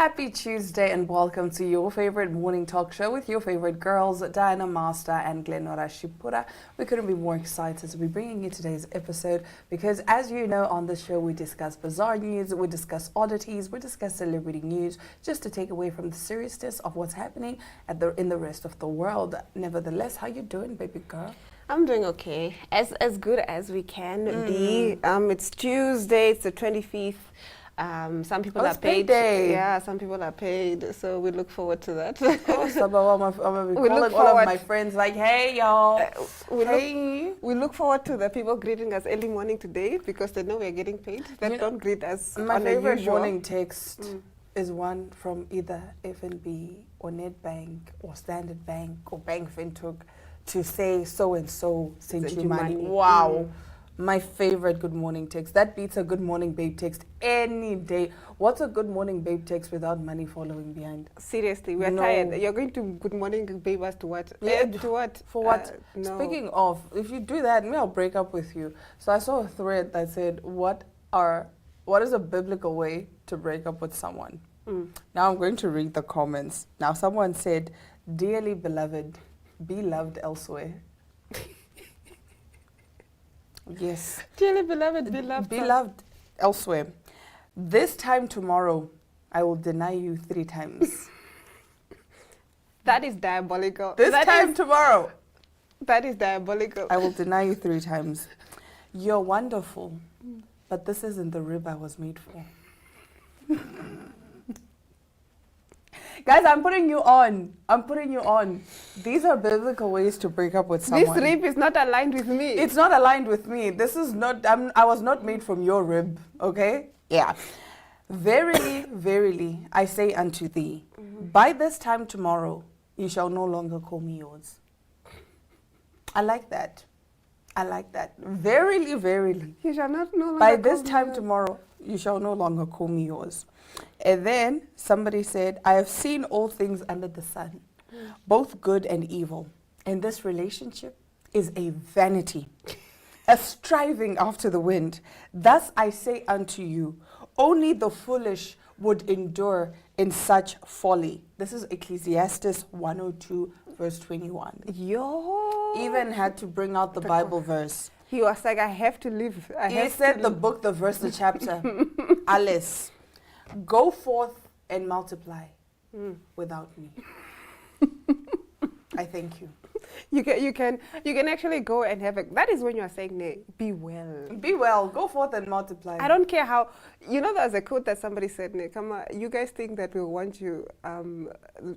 Happy Tuesday and welcome to your favorite morning talk show with your favorite girls, Diana Master and Glenora Shipura. We couldn't be more excited to be bringing you today's episode because, as you know, on the show we discuss bizarre news, we discuss oddities, we discuss celebrity news, just to take away from the seriousness of what's happening in the rest of the world. Nevertheless, how you doing, baby girl? I'm doing okay, as good as we can be. It's Tuesday, it's the 25th. Some people are paid. Yeah, some people are paid, so we look forward to that. Oh, so I'm gonna be calling all of my friends like, hey, y'all. We look forward to the people greeting us early morning today because they know we're getting paid. They don't greet us my on favorite the usual. morning text is one from either FNB or Nedbank or Standard Bank or Bank Windhoek to say so-and-so sent you money. Wow. My favorite good morning text. That beats a good morning babe text any day. What's a good morning babe text without money following behind? Seriously, we're tired. You're going to good morning babe us to what? Yeah, to what? For what? No. Speaking of, if you do that, maybe I'll break up with you. So I saw a thread that said, what is a biblical way to break up with someone? Now I'm going to read the comments. Now someone said, dearly beloved, be loved elsewhere. Yes. Dearly beloved, be loved. Be loved elsewhere. This time tomorrow, I will deny you 3 times. That is diabolical. This time tomorrow, that is diabolical. I will deny you 3 times. You're wonderful, but this isn't the rib I was made for. Guys, I'm putting you on. These are biblical ways to break up with someone. This rib is not aligned with me. It's not aligned with me. This is not, I was not made from your rib, okay? Yeah. Verily, verily, I say unto thee, by this time tomorrow, you shall no longer call me yours. I like that. Verily, verily. You shall not no longer by this time tomorrow, you shall no longer call me yours. And then somebody said, I have seen all things under the sun, both good and evil. And this relationship is a vanity, a striving after the wind. Thus I say unto you, only the foolish would endure in such folly. This is Ecclesiastes 102, verse 21. Yo. Even had to bring out the Bible verse. He was like, I have to live. He said the book, the verse, the chapter. Alice, go forth and multiply without me. I thank you. You can actually go and have that is when you are saying, nee, be well. Be well. Go forth and multiply. I don't care how. There's a quote that somebody said, nee, come on, you guys think that we want you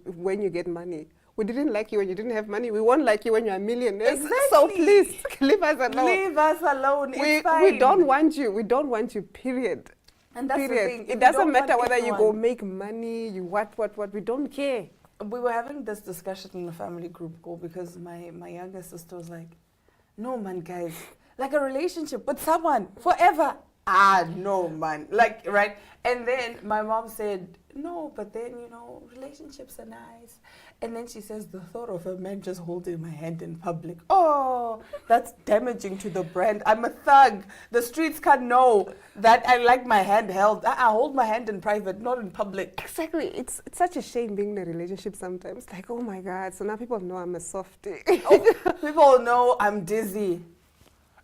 when you get money. We didn't like you when you didn't have money. We won't like you when you're a millionaire. Exactly. So please, leave us alone. Leave us alone. It's fine. We don't want you. We don't want you, period. And that's period. the thing. It doesn't matter whether you go make money, you what. We don't care. We were having this discussion in the family group call because my younger sister was like, no, man, guys. Like a relationship with someone forever. No, man. Like, right? And then my mom said, no, but then, relationships are nice. And then she says, the thought of a man just holding my hand in public. Oh, that's damaging to the brand. I'm a thug. The streets can't know that I like my hand held. I hold my hand in private, not in public. Exactly. It's such a shame being in a relationship sometimes. Like, oh my God. So now people know I'm a softie. People know I'm dizzy.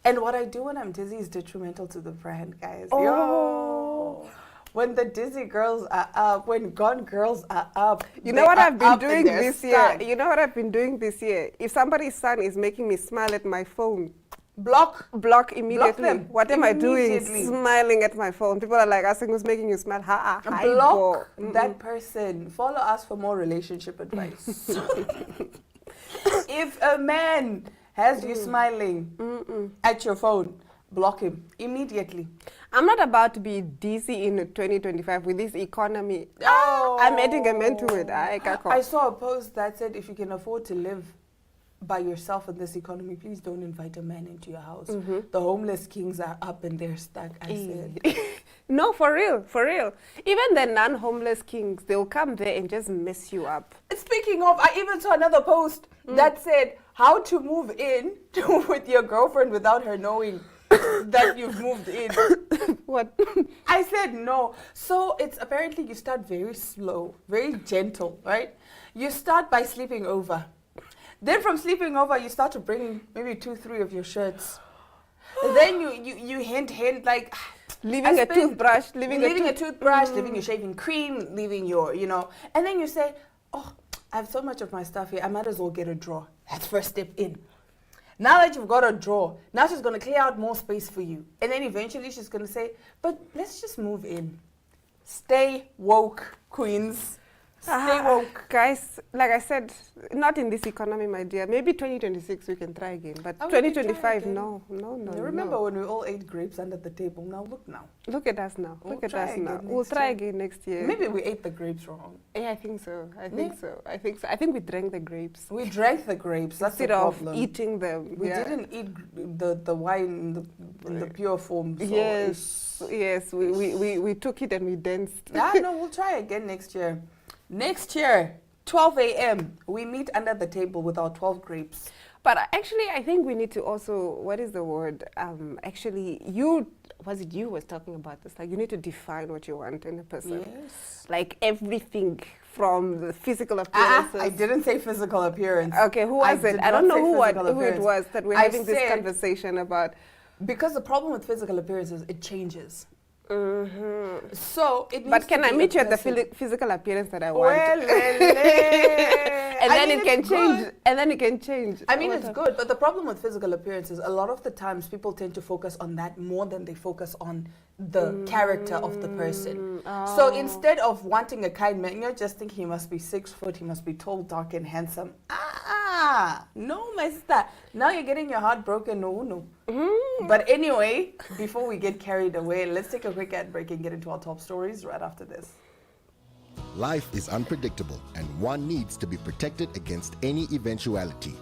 And what I do when I'm dizzy is detrimental to the brand, guys. Oh. Yo. When the dizzy girls are up, when gone girls are up. You know what I've been doing this stuck. year? You know what I've been doing this year? If somebody's son is making me smile at my phone, block immediately. Block them. What am I doing? Smiling at my phone. People are like asking who's making you smile. Block that person. Follow us for more relationship advice. If a man has you smiling at your phone, block him immediately. I'm not about to be dizzy in 2025 with this economy. Oh. I'm adding a man to it. I saw a post that said if you can afford to live by yourself in this economy, please don't invite a man into your house. The homeless kings are up and they're stuck, I said. No, for real. Even the non-homeless kings, they'll come there and just mess you up. Speaking of, I even saw another post that said how to move in with your girlfriend without her knowing. that you've moved in. What? I said no. So it's apparently you start very slow, very gentle, right? You start by sleeping over. Then from sleeping over, you start to bring maybe 2-3 of your shirts. Then you hint like Leaving a toothbrush, leaving a toothbrush, leaving your shaving cream, leaving your, and then you say, oh, I have so much of my stuff here, I might as well get a drawer. That's first step in. Now that you've got a drawer, now she's going to clear out more space for you. And then eventually she's going to say, but let's just move in. Stay woke, queens. Stay woke. Guys, like I said, not in this economy, my dear. Maybe 2026 we can try again, but 2025, no. Remember when we all ate grapes under the table? Now look now. Look at us now. Look at us now. We'll try again next year. Maybe we ate the grapes wrong. Yeah, I think so. I think we drank the grapes. We drank the grapes. That's the problem. Instead of eating them. We didn't eat the wine in the pure form. So yes. We took it and we danced. No, we'll try again next year. Next year, 12 a.m., we meet under the table with our 12 grapes. But actually, I think we need to also, what is the word? Actually, you was talking about this. Like, you need to define what you want in a person. Yes. Like, everything from the physical appearance. I didn't say physical appearance. Okay, who was it? I don't know who it was that we're having this conversation about. Because the problem with physical appearance is it changes. Mm-hmm. So it. But can I meet you at the physical appearance that I want? Well, and then it can change. And then it can change. I mean, it's good, but the problem with physical appearance is a lot of the times people tend to focus on that more than they focus on the character of the person. Oh. So instead of wanting a kind man, you're just thinking he must be 6 foot, he must be tall, dark, and handsome. No, my sister. Now you're getting your heart broken. No. Mm-hmm. But anyway, before we get carried away, let's take a quick ad break and get into our top stories right after this. Life is unpredictable and one needs to be protected against any eventuality.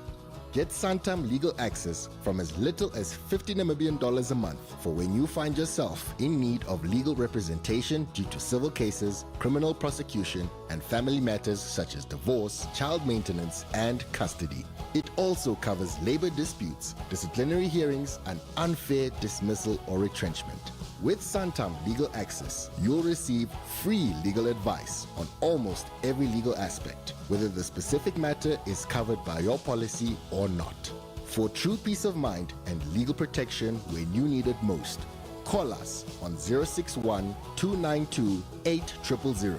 Get Santam legal access from as little as 50 Namibian dollars a month for when you find yourself in need of legal representation due to civil cases, criminal prosecution, and family matters such as divorce, child maintenance, and custody. It also covers labor disputes, disciplinary hearings, and unfair dismissal or retrenchment. With Santam Legal Access, you'll receive free legal advice on almost every legal aspect, whether the specific matter is covered by your policy or not. For true peace of mind and legal protection when you need it most, call us on 061 292 8000.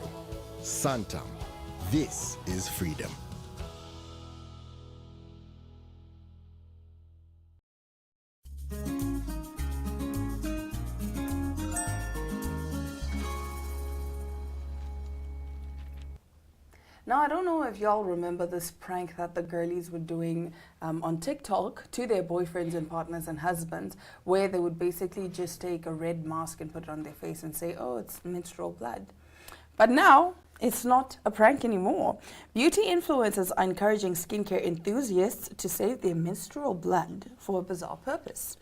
Santam. This is freedom. Now, I don't know if y'all remember this prank that the girlies were doing on TikTok to their boyfriends and partners and husbands, where they would basically just take a red mask and put it on their face and say, oh, it's menstrual blood. But now, it's not a prank anymore. Beauty influencers are encouraging skincare enthusiasts to save their menstrual blood for a bizarre purpose.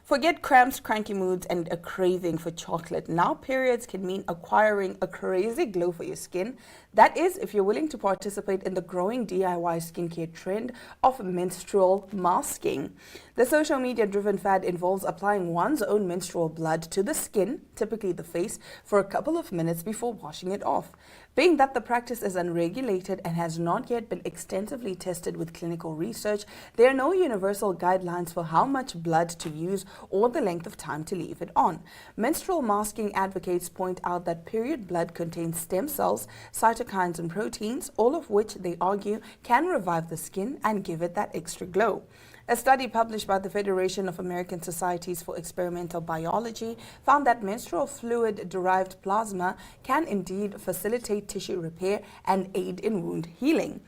Forget cramps, cranky moods, and a craving for chocolate. Now periods can mean acquiring a crazy glow for your skin. That is, if you're willing to participate in the growing DIY skincare trend of menstrual masking. The social media-driven fad involves applying one's own menstrual blood to the skin, typically the face, for a couple of minutes before washing it off. Being that the practice is unregulated and has not yet been extensively tested with clinical research, there are no universal guidelines for how much blood to use or the length of time to leave it on. Menstrual masking advocates point out that period blood contains stem cells, cytokines and proteins, all of which they argue can revive the skin and give it that extra glow. A study published by the Federation of American Societies for Experimental Biology found that menstrual fluid-derived plasma can indeed facilitate tissue repair and aid in wound healing.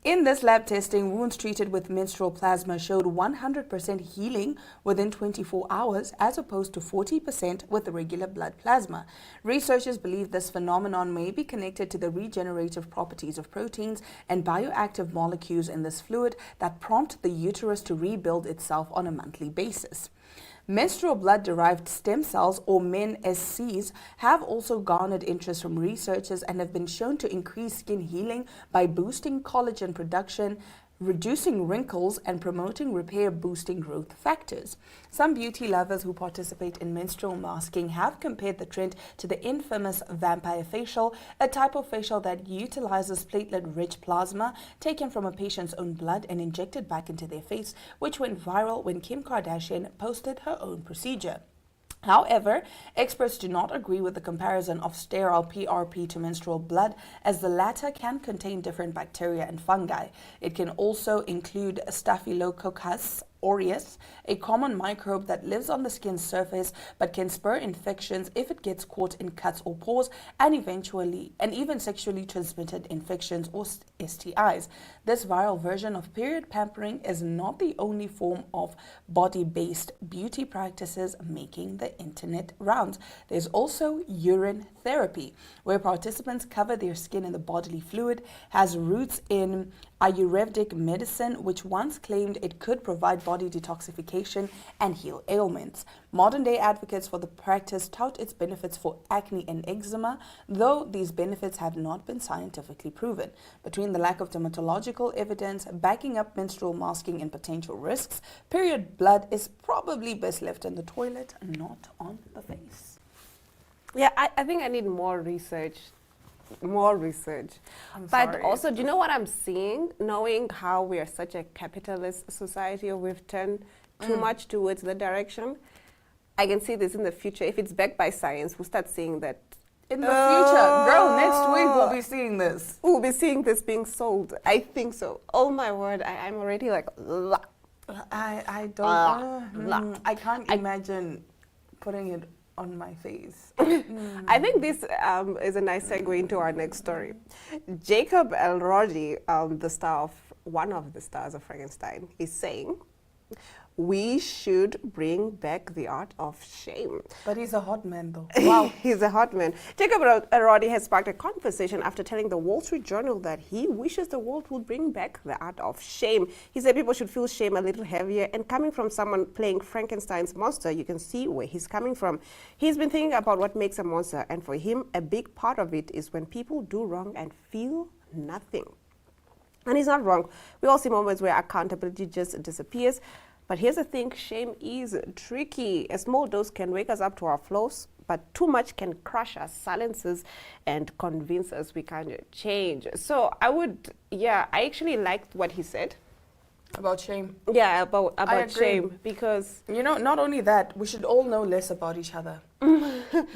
In this lab testing, wounds treated with menstrual plasma showed 100% healing within 24 hours as opposed to 40% with regular blood plasma. Researchers believe this phenomenon may be connected to the regenerative properties of proteins and bioactive molecules in this fluid that prompt the uterus to rebuild itself on a monthly basis. Menstrual blood-derived stem cells, or MenSCs, have also garnered interest from researchers and have been shown to increase skin healing by boosting collagen production, reducing wrinkles and promoting repair, boosting growth factors. Some beauty lovers who participate in menstrual masking have compared the trend to the infamous vampire facial, a type of facial that utilizes platelet-rich plasma taken from a patient's own blood and injected back into their face, which went viral when Kim Kardashian posted her own procedure. However, experts do not agree with the comparison of sterile PRP to menstrual blood, as the latter can contain different bacteria and fungi. It can also include Staphylococcus aureus, a common microbe that lives on the skin's surface but can spur infections if it gets caught in cuts or pores, and even sexually transmitted infections or STIs. This viral version of period pampering is not the only form of body-based beauty practices making the internet rounds. There's also urine therapy, where participants cover their skin in the bodily fluid, has roots in Ayurvedic medicine, which once claimed it could provide body detoxification and heal ailments. Modern-day advocates for the practice tout its benefits for acne and eczema, though these benefits have not been scientifically proven. Between the lack of dermatological evidence backing up menstrual masking and potential risks, period blood is probably best left in the toilet, not on the face. Yeah, I think I need more research. But also, do you know what I'm seeing? Knowing how we are such a capitalist society, or we've turned too much towards the direction, I can see this in the future. If it's backed by science, we'll start seeing that. In the future, girl, next week we'll be seeing this. We'll be seeing this being sold. I think so. Oh my word, I'm already like, I don't, I can't imagine putting it on my face. I think this is a nice segue into our next story. Jacob Elordi, one of the stars of Frankenstein, is saying we should bring back the art of shame. But he's a hot man, though. Wow. He's a hot man. Jacob Elordi has sparked a conversation after telling the Wall Street Journal that he wishes the world would bring back the art of shame. He said people should feel shame a little heavier, and coming from someone playing Frankenstein's monster, you can see where he's coming from. He's been thinking about what makes a monster, and for him, a big part of it is when people do wrong and feel nothing. And he's not wrong. We all see moments where accountability just disappears. But here's the thing, shame is tricky. A small dose can wake us up to our flaws, but too much can crush us, silence us, and convince us we can't change. So I actually liked what he said. About shame. Yeah, about shame, because... You know, not only that, we should all know less about each other.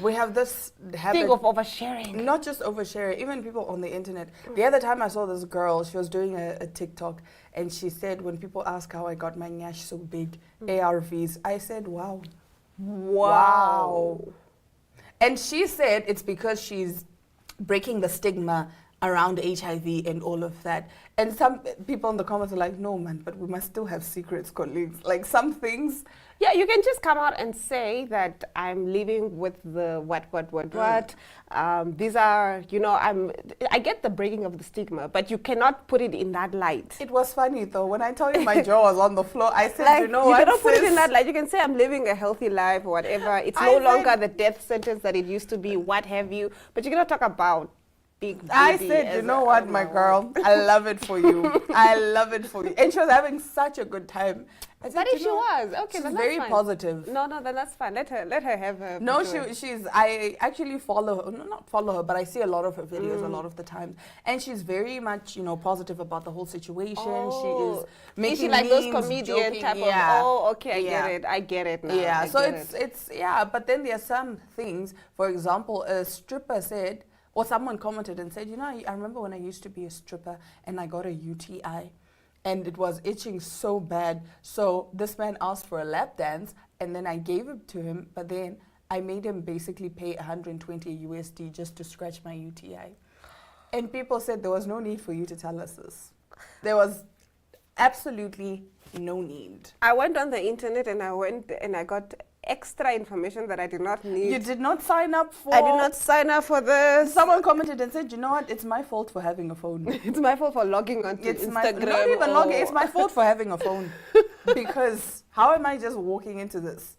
We have this habit... Think of oversharing. Not just oversharing, even people on the internet. The other time I saw this girl, she was doing a TikTok, and she said, when people ask how I got my nyash so big, ARVs, I said, wow. Wow. And she said it's because she's breaking the stigma around HIV and all of that. And some people in the comments are like, no, man, but we must still have secrets, colleagues. Like some things. Yeah, you can just come out and say that I'm living with the what. These are, I get the breaking of the stigma, but you cannot put it in that light. It was funny, though. When I told you my jaw was on the floor, I said, like, you know what, you cannot put it in that light. You can say I'm living a healthy life or whatever. It's no longer the death sentence that it used to be, what have you. But you cannot talk about I said, you know what, my girl, I love it for you. I love it for you. And she was having such a good time. I said, she was. Okay, she's then very that's fine. Positive. No, then that's fine. Let her have her. No, I actually follow her, not follow her, but I see a lot of her videos a lot of the time. And she's very much, positive about the whole situation. Oh. She is making Is she like memes, those comedian joking. type Yeah. I get it now. Yeah, so it's but then there are some things, for example, a stripper said, or someone commented and said, I remember when I used to be a stripper and I got a UTI and it was itching so bad. So this man asked for a lap dance and then I gave it to him, but then I made him basically pay 120 USD just to scratch my UTI. And people said there was no need for you to tell us this. There was absolutely no need. I went on the internet and I got extra information that I did not need. You did not sign up for... I did not sign up for this. Someone commented and said, you know what, it's my fault for having a phone. It's my fault for logging onto Instagram. Not even logging, it's my fault for having a phone. Because how am I just walking into this?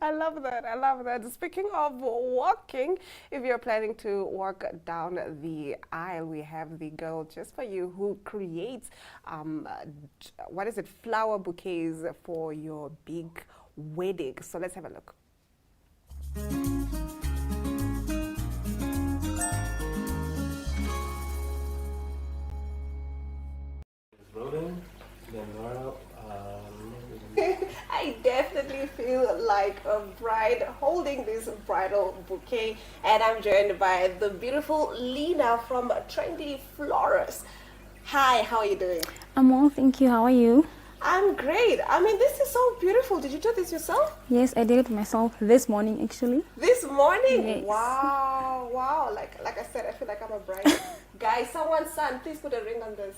I love that. I love that. Speaking of walking, if you're planning to walk down the aisle, we have the girl just for you who creates, flower bouquets for your big wedding. So let's have a look. Rolling, then Nora, I definitely feel like a bride holding this bridal bouquet, and I'm joined by the beautiful Lena from Trendy Florist. Hi, how are you doing? I'm well, thank you. How are you? I'm great. I mean, this is so beautiful. Did you do this yourself? Yes, I did it myself this morning actually. This morning? Yes. Wow, wow. Like I said, I feel like I'm a bride. Guys, someone's son, please put a ring on this.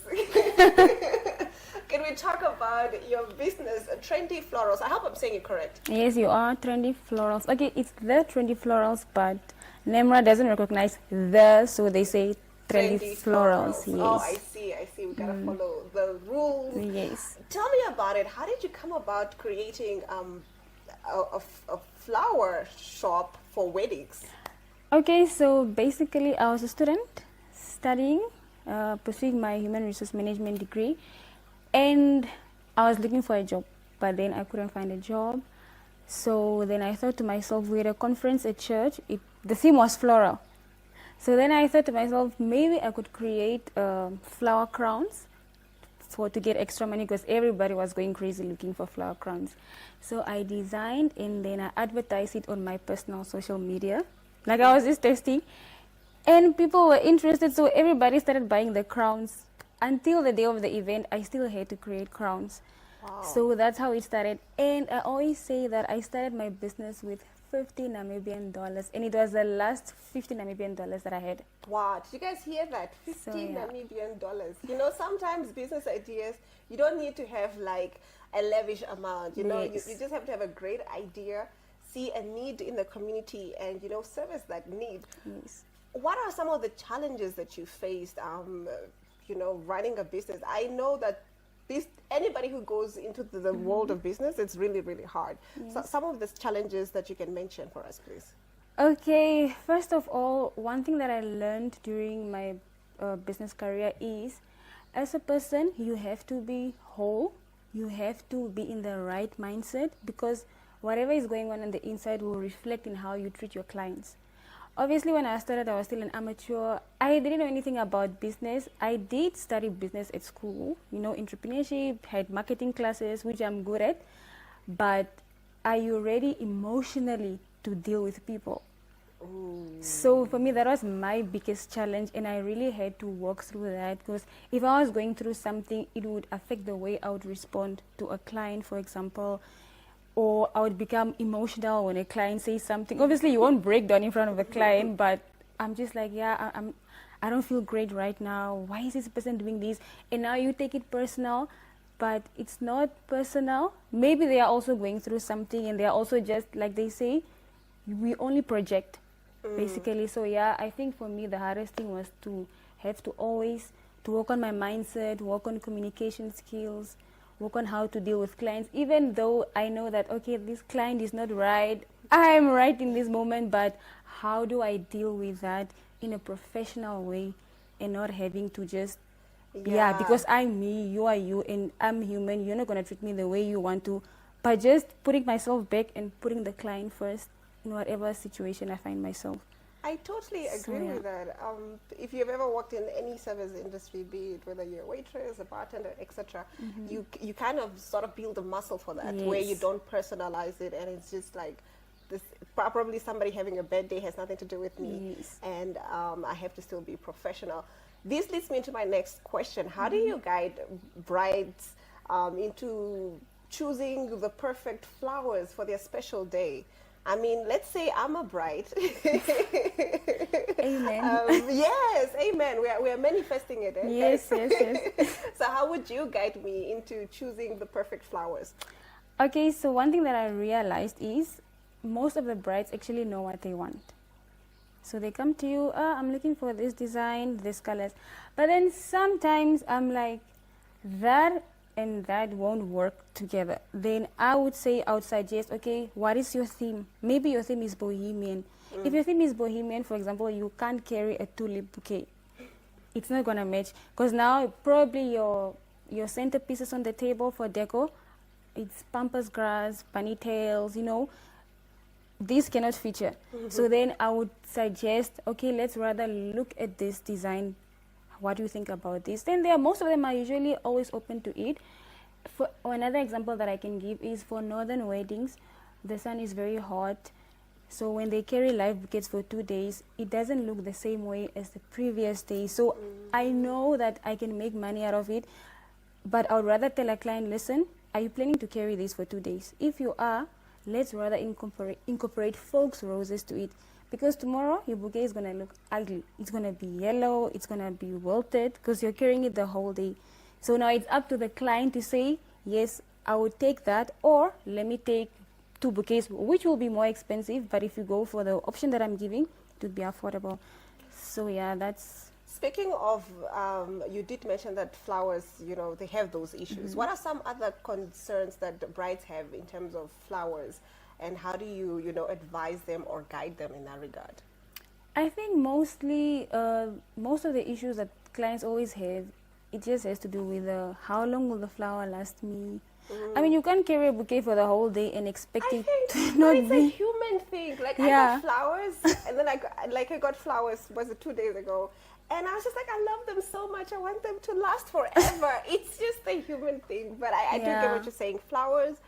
Can we talk about your business, Trendy Florals? I hope I'm saying it correct. Yes, you are Trendy Florals. Okay, it's the Trendy Florals, but Nemra doesn't recognize the, so they say Trendy Florals. Yes. Oh, I see. We gotta follow the rules. Yes. Tell me about it. How did you come about creating a flower shop for weddings? Okay, so basically I was a student studying, pursuing my human resource management degree, and I was looking for a job, but then I couldn't find a job. So then I thought to myself, we had a conference at church, the theme was floral. So then I thought to myself, maybe I could create flower crowns to get extra money, because everybody was going crazy looking for flower crowns. So I designed and then I advertised it on my personal social media. Like I was just testing, and people were interested, so everybody started buying the crowns. Until the day of the event, I still had to create crowns. Wow. So that's how it started. And I always say that I started my business with 50 Namibian dollars, and it was the last 50 Namibian dollars that I had. Wow, did you guys hear that? 50 So, yeah. Namibian dollars. You know, sometimes business ideas, you don't need to have like a lavish amount. You know, Yes. you just have to have a great idea, see a need in the community, and, you know, service that need. Yes. What are some of the challenges that you faced, you know, running a business? I know that anybody who goes into the world of business, it's really, really hard. So some of the challenges that you can mention for us, please. Okay, first of all, one thing that I learned during my business career is, as a person, you have to be whole, you have to be in the right mindset, because whatever is going on the inside will reflect in how you treat your clients. Obviously, when I started, I was still an amateur. I didn't know anything about business. I did study business at school, you know, entrepreneurship, had marketing classes, which I'm good at. But are you ready emotionally to deal with people? So for me, that was my biggest challenge, and I really had to work through that, because if I was going through something, it would affect the way I would respond to a client, for example, or I would become emotional when a client says something. Obviously, you won't break down in front of a client, but I'm just like, yeah, I don't feel great right now. Why is this person doing this? And now you take it personal, but it's not personal. Maybe they are also going through something, and they are also just, like they say, we only project, basically. So yeah, I think for me, the hardest thing was to have to always to work on my mindset, work on communication skills, work on how to deal with clients, even though I know that, okay, this client is not right, I'm right in this moment, but how do I deal with that in a professional way and not having to just, because I'm me, you are you, and I'm human, you're not going to treat me the way you want to, but just putting myself back and putting the client first in whatever situation I find myself. I totally agree with that. If you've ever worked in any service industry, be it whether you're a waitress, a bartender, etc., you kind of sort of build a muscle for that, where you don't personalize it, and it's just like this. Probably somebody having a bad day has nothing to do with me, and I have to still be professional. This leads me into my next question: how do you guide brides into choosing the perfect flowers for their special day? I mean, let's say I'm a bride. Amen. Yes, amen. We are manifesting it. Yes. So how would you guide me into choosing the perfect flowers? Okay, so one thing that I realized is most of the brides actually know what they want. So they come to you, I'm looking for this design, this colors. But then sometimes I'm like, that and that won't work together, then I would suggest, okay, what is your theme? Maybe your theme is bohemian. If your theme is bohemian, for example, you can't carry a tulip bouquet. It's not gonna match, because now probably your centerpieces on the table for deco, it's pampas grass, bunny tails, you know, these cannot feature. So then I would suggest, okay, let's rather look at this design. What do you think about this? Then most of them are usually always open to it. For another example that I can give is for northern weddings, the sun is very hot. So when they carry live bouquets for 2 days, it doesn't look the same way as the previous day. So I know that I can make money out of it, but I would rather tell a client, listen, are you planning to carry this for 2 days? If you are, let's rather incorporate folks' roses to it. Because tomorrow your bouquet is going to look ugly. It's going to be yellow, it's going to be wilted because you're carrying it the whole day. So now it's up to the client to say, yes, I would take that, or let me take 2 bouquets, which will be more expensive, but if you go for the option that I'm giving, it would be affordable. So yeah, that's... Speaking of, you did mention that flowers, you know, they have those issues. What are some other concerns that the brides have in terms of flowers? And how do you, you know, advise them or guide them in that regard? I think mostly, most of the issues that clients always have, it just has to do with how long will the flower last me. I mean, you can't carry a bouquet for the whole day and expect it to not it's be... a human thing. Like, I got flowers, and then I got flowers, was it 2 days ago? And I was just like, I love them so much. I want them to last forever. It's just a human thing. But I do get what you're saying. Flowers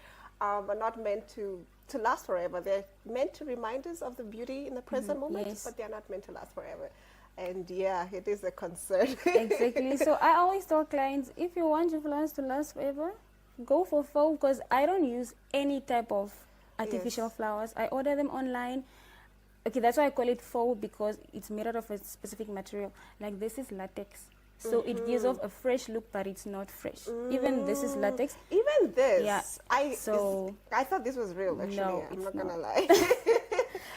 are not meant to last forever. They're meant to remind us of the beauty in the present moment, but they're not meant to last forever. And yeah, it is a concern. Exactly. So I always tell clients, if you want your flowers to last forever, go for faux, because I don't use any type of artificial flowers. I order them online. Okay, that's why I call it faux, because it's made out of a specific material. Like this is latex. So it gives off a fresh look, but it's not fresh. Even this is latex. Even this? Yeah. I thought this was real, actually. No, I'm not going to lie.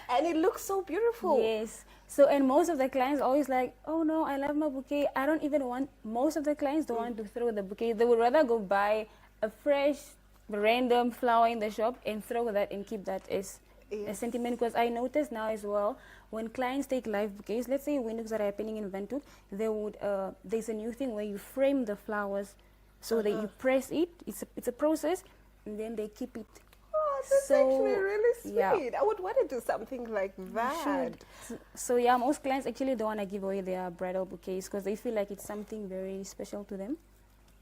And it looks so beautiful. Yes. So, and most of the clients always like, oh no, I love my bouquet. I don't even want, most of the clients don't want to throw the bouquet. They would rather go buy a fresh, random flower in the shop and throw that and keep that as a sentiment. Because I notice now as well, when clients take live bouquets, let's say windows that are happening in Windhoek, they would, there's a new thing where you frame the flowers so that you press it. It's a process, and then they keep it. Oh, that's actually really sweet. I would want to do something like that. So yeah, most clients actually don't want to give away their bridal bouquets because they feel like it's something very special to them.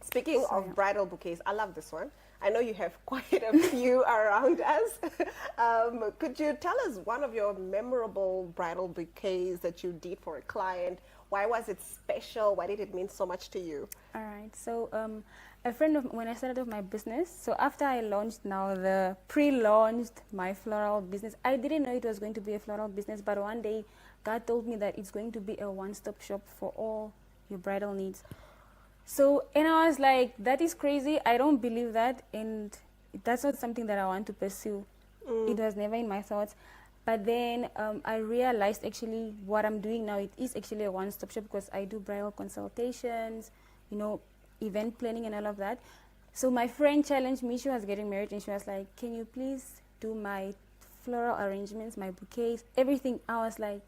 Speaking of bridal bouquets, I love this one. I know you have quite a few around us. Could you tell us one of your memorable bridal bouquets that you did for a client? Why was it special? Why did it mean so much to you? All right. So a friend of when I started off my business, so after I launched pre-launched my floral business, I didn't know it was going to be a floral business, but one day God told me that it's going to be a one-stop shop for all your bridal needs. So, and I was like, that is crazy. I don't believe that. And that's not something that I want to pursue. It was never in my thoughts. But then I realized actually what I'm doing now, it is actually a one-stop shop because I do bridal consultations, you know, event planning and all of that. So my friend challenged me. She was getting married and she was like, can you please do my floral arrangements, my bouquets, everything. I was like,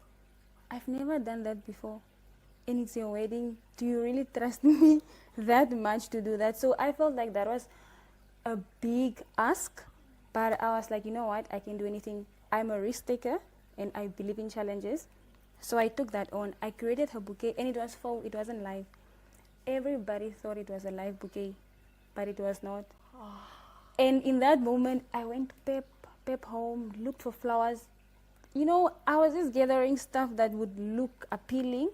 I've never done that before. And it's your wedding. Do you really trust me that much to do that? So I felt like that was a big ask, but I was like, you know what? I can do anything. I'm a risk taker and I believe in challenges. So I took that on. I created her bouquet and it was full. It wasn't live. Everybody thought it was a live bouquet, but it was not. And in that moment, I went to Pep home, looked for flowers. You know, I was just gathering stuff that would look appealing.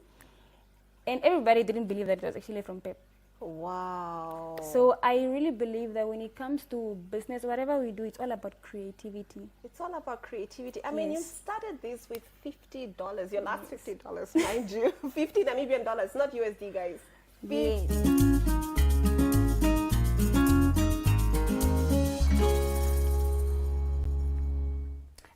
And everybody didn't believe that it was actually from Pep. Wow. So I really believe that when it comes to business, whatever we do, it's all about creativity. It's all about creativity. I mean, you started this with $50. Your last $50, mind you. 50 Namibian dollars, not USD, guys. Yes.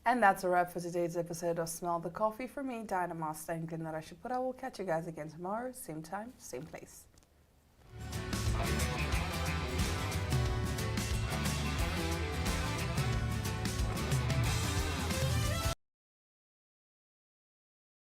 And that's a wrap for today's episode of Smell the Coffee. For me, Diana Master and Glenn Rashipura. We'll catch you guys again tomorrow, same time, same place.